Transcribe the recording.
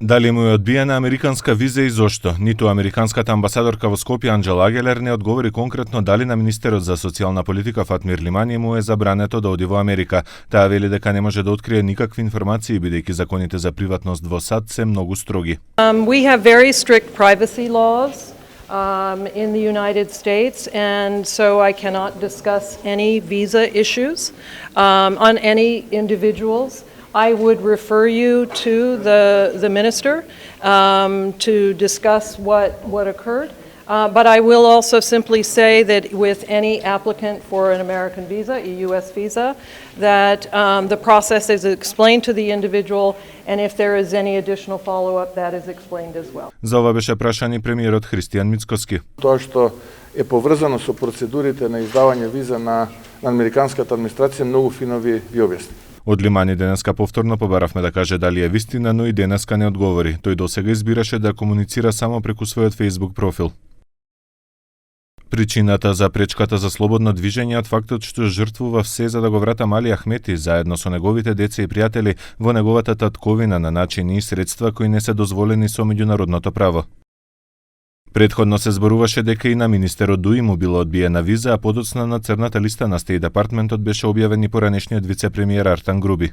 Дали му е одбиена американска виза и зошто? Ниту американската амбасадорка во Скопје Анџела Агелер не одговори конкретно дали на министерот за социјална политика Фатмир Лимани му е забрането да оди во Америка. Таа вели дека не може да открие никакви информации бидејќи законите за приватност во САД се многу строги. We have very strict privacy laws in the United States, and so I cannot discuss any visa issues on any individuals. I would refer you to the minister to discuss what occurred. But I will also simply say that with any applicant for an American visa, a U.S. visa, that the process is explained to the individual, and if there is any additional follow-up, that is explained as well. За ова беше прашан и премиерот Христијан Мицкоски. Тоа што е поврзано со процедурите на издавање виза на американската администрација многу фино ви објасни. Од Лимани денеска повторно побаравме да каже дали е вистина, но и денеска не одговори. Тој досега избираше да комуницира само преку својот Facebook профил. Причината за пречката за слободно движење од фактот што жртвува все за да го врата Али Ахмети заедно со неговите деца и пријатели во неговата татковина на начини и средства кои не се дозволени со меѓународното право. Предходно се зборуваше дека и на министерот Дуи му била одбиена виза, а подоцна на црната листа на Стејт департментот беше објавен и поранешниот вице-премиер Артан Груби.